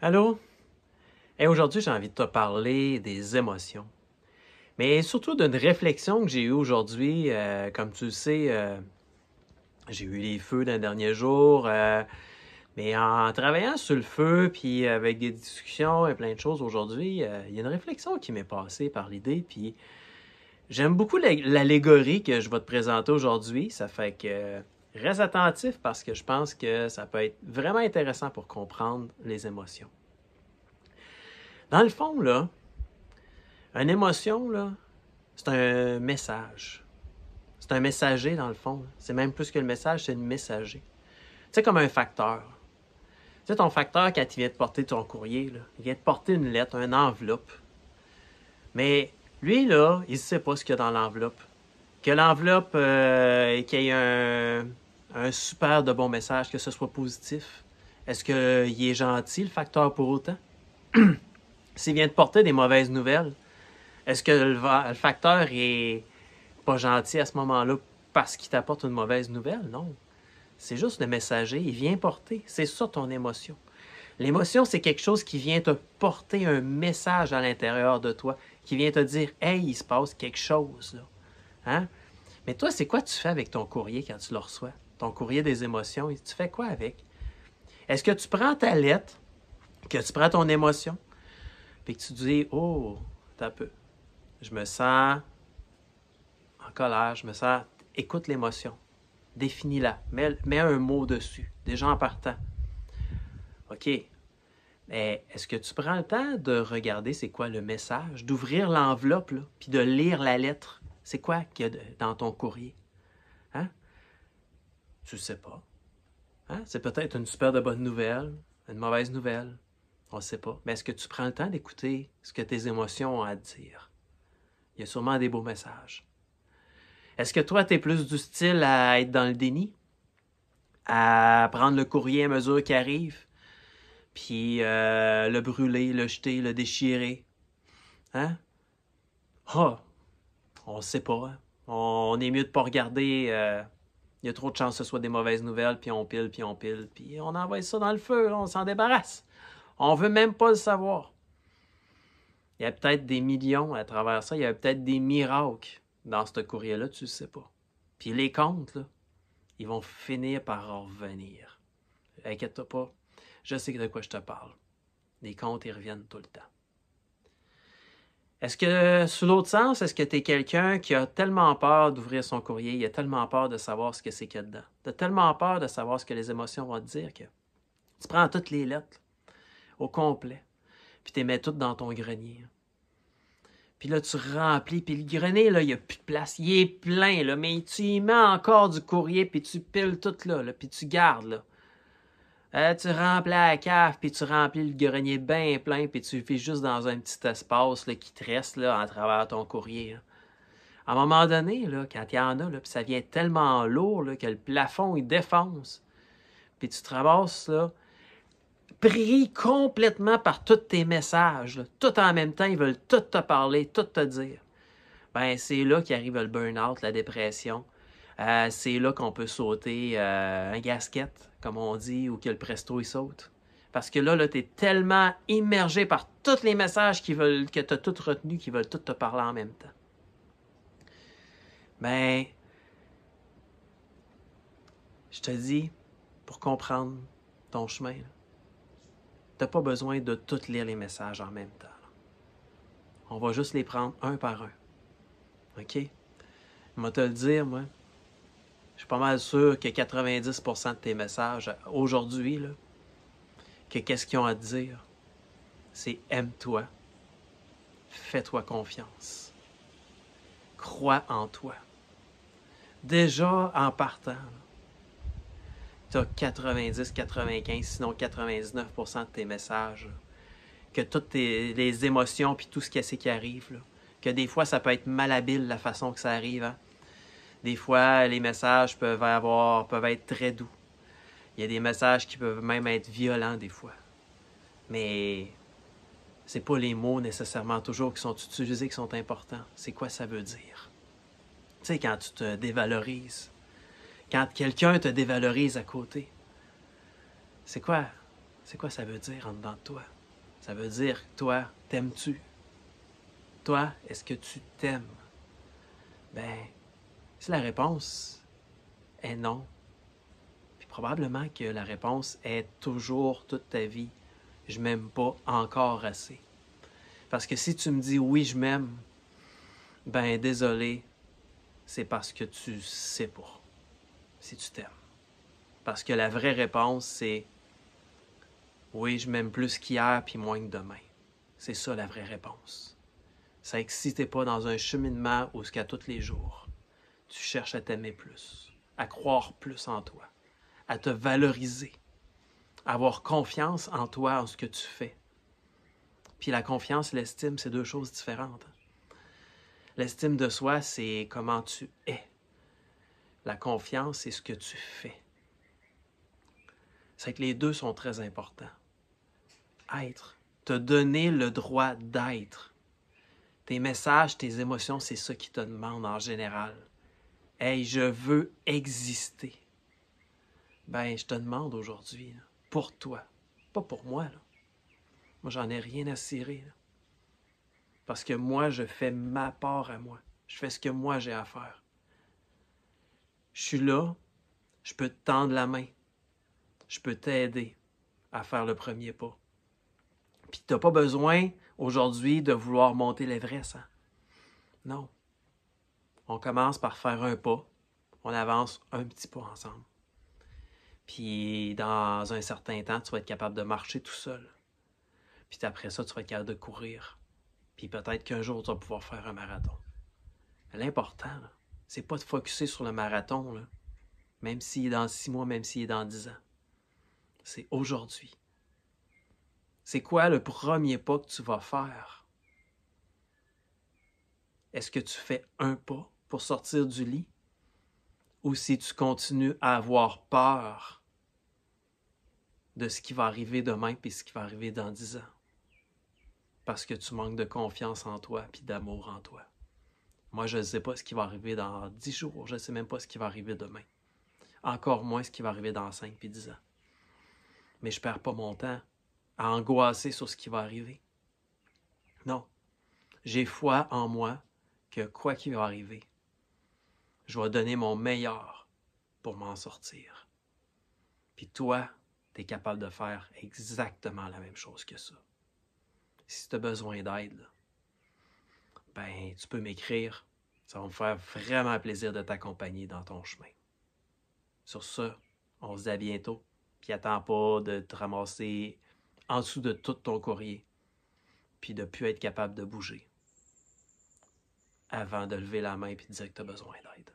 Allô? Et aujourd'hui, j'ai envie de te parler des émotions. Mais surtout d'une réflexion que j'ai eue aujourd'hui. Comme tu le sais, j'ai eu les feux d'un dernier jour. Mais en travaillant sur le feu, puis avec des discussions et plein de choses aujourd'hui, il y a une réflexion qui m'est passée par l'idée. Puis j'aime beaucoup l'allégorie que je vais te présenter aujourd'hui. Ça fait que reste attentif parce que je pense que ça peut être vraiment intéressant pour comprendre les émotions. Dans le fond, là, une émotion, là, c'est un message. C'est un messager, dans le fond. C'est même plus que le message, c'est le messager. Tu sais, comme un facteur. Tu sais, ton facteur, quand il vient te porter ton courrier, là, il vient te porter une lettre, une enveloppe. Mais lui, là, il ne sait pas ce qu'il y a dans l'enveloppe. Que l'enveloppe, qu'il y ait un super de bon message, que ce soit positif. Est-ce qu'il est gentil, le facteur, pour autant? S'il vient te porter des mauvaises nouvelles, est-ce que le facteur est pas gentil à ce moment-là parce qu'il t'apporte une mauvaise nouvelle? Non. C'est juste le messager, il vient porter. C'est ça ton émotion. L'émotion, c'est quelque chose qui vient te porter un message à l'intérieur de toi, qui vient te dire « Hey, il se passe quelque chose. » là. Hein? Mais toi, c'est quoi tu fais avec ton courrier quand tu le reçois? Ton courrier des émotions, tu fais quoi avec? Est-ce que tu prends ta lettre, que tu prends ton émotion, puis que tu dis « Oh, t'as peu. Je me sens en colère, je me sens... » Écoute l'émotion. Définis-la. Mets un mot dessus, déjà en partant. OK. Mais est-ce que tu prends le temps de regarder c'est quoi le message, d'ouvrir l'enveloppe, là, puis de lire la lettre? C'est quoi qu'il y a dans ton courrier? Hein? Tu ne sais pas. Hein? C'est peut-être une super de bonne nouvelle, une mauvaise nouvelle. On ne sait pas. Mais est-ce que tu prends le temps d'écouter ce que tes émotions ont à te dire? Il y a sûrement des beaux messages. Est-ce que toi, tu es plus du style à être dans le déni? À prendre le courrier à mesure qu'il arrive? Puis le brûler, le jeter, le déchirer? Hein? Ah! On ne sait pas. Hein? On est mieux de ne pas regarder. Il y a trop de chances que ce soit des mauvaises nouvelles, puis on pile, puis on envoie ça dans le feu, là, on s'en débarrasse. On veut même pas le savoir. Il y a peut-être des millions à travers ça. Il y a peut-être des miracles dans ce courrier-là, tu ne sais pas. Puis les comptes, là, ils vont finir par revenir. Inquiète-toi pas, je sais de quoi je te parle. Les comptes, ils reviennent tout le temps. Est-ce que, sous l'autre sens, est-ce que tu es quelqu'un qui a tellement peur d'ouvrir son courrier, il a tellement peur de savoir ce que c'est qu'il y a dedans, tu as tellement peur de savoir ce que les émotions vont te dire que tu prends toutes les lettres au complet, puis tu les mets toutes dans ton grenier. Puis là, tu remplis, puis le grenier, là, il n'y a plus de place. Il est plein, là, mais tu y mets encore du courrier, puis tu piles tout là, puis tu gardes, là. Tu remplis la cave, puis tu remplis le grenier bien plein, puis tu le fais juste dans un petit espace là, qui te reste là, à travers ton courrier. Là. À un moment donné, là, quand il y en a, là, puis ça vient tellement lourd là, que le plafond, il défonce. Puis tu te ramasses, là, pris complètement par tous tes messages. Là. Tout en même temps, ils veulent tout te parler, tout te dire. Ben, c'est là qu'arrive le burn-out, la dépression. C'est là qu'on peut sauter un gasket, comme on dit, ou que le presto, il saute. Parce que là tu es tellement immergé par tous les messages que tu as tout retenu, qui veulent tout te parler en même temps. Ben, je te dis, pour comprendre ton chemin, tu n'as pas besoin de tout lire les messages en même temps. Là. On va juste les prendre un par un. OK? Je vais te le dire, moi. Je suis pas mal sûr que 90% de tes messages aujourd'hui, là, que qu'est-ce qu'ils ont à te dire, c'est aime-toi, fais-toi confiance, crois en toi. Déjà, en partant, tu as 90, 95, sinon 99% de tes messages, là, que toutes les émotions puis tout ce qui arrive, là, que des fois, ça peut être malhabile la façon que ça arrive. Hein? Des fois, les messages peuvent être très doux. Il y a des messages qui peuvent même être violents des fois. Mais c'est pas les mots nécessairement toujours qui sont utilisés qui sont importants. C'est quoi ça veut dire? Tu sais, quand tu te dévalorises, quand quelqu'un te dévalorise à côté, c'est quoi? C'est quoi ça veut dire en dedans de toi? Ça veut dire, toi, t'aimes-tu? Toi, est-ce que tu t'aimes? Ben, si la réponse est non, puis probablement que la réponse est toujours toute ta vie, je m'aime pas encore assez. Parce que si tu me dis oui, je m'aime, ben désolé, c'est parce que tu sais pas si tu t'aimes. Parce que la vraie réponse, c'est oui, je m'aime plus qu'hier puis moins que demain. C'est ça la vraie réponse. C'est que si t'es pas dans un cheminement où ce qu'à tous les jours, tu cherches à t'aimer plus, à croire plus en toi, à te valoriser, à avoir confiance en toi, en ce que tu fais. Puis la confiance et l'estime, c'est deux choses différentes. L'estime de soi, c'est comment tu es. La confiance, c'est ce que tu fais. C'est que les deux sont très importants. Être. Te donner le droit d'être. Tes messages, tes émotions, c'est ça qui te demande en général. Hey, je veux exister. Ben, je te demande aujourd'hui, là, pour toi, pas pour moi. Là. Moi, j'en ai rien à cirer. Là. Parce que moi, je fais ma part à moi. Je fais ce que moi j'ai à faire. Je suis là, je peux te tendre la main. Je peux t'aider à faire le premier pas. Puis tu n'as pas besoin aujourd'hui de vouloir monter l'Everest. Hein? Non. On commence par faire un pas. On avance un petit pas ensemble. Puis dans un certain temps, tu vas être capable de marcher tout seul. Puis après ça, tu vas être capable de courir. Puis peut-être qu'un jour, tu vas pouvoir faire un marathon. Mais l'important, c'est pas de focusser sur le marathon, là, même s'il est dans 6 mois, même s'il est dans 10 ans. C'est aujourd'hui. C'est quoi le premier pas que tu vas faire? Est-ce que tu fais un pas pour sortir du lit? Ou si tu continues à avoir peur de ce qui va arriver demain puis ce qui va arriver dans 10 ans? Parce que tu manques de confiance en toi puis d'amour en toi. Moi, je ne sais pas ce qui va arriver dans 10 jours. Je ne sais même pas ce qui va arriver demain. Encore moins ce qui va arriver dans 5 puis 10 ans. Mais je ne perds pas mon temps à angoisser sur ce qui va arriver. Non. J'ai foi en moi que quoi qu'il va arriver, je vais donner mon meilleur pour m'en sortir. Puis toi, tu es capable de faire exactement la même chose que ça. Si tu as besoin d'aide, ben, tu peux m'écrire. Ça va me faire vraiment plaisir de t'accompagner dans ton chemin. Sur ce, on se dit à bientôt. Puis attends pas de te ramasser en dessous de tout ton courrier. Puis de ne plus être capable de bouger. Avant de lever la main et de dire que tu as besoin d'aide.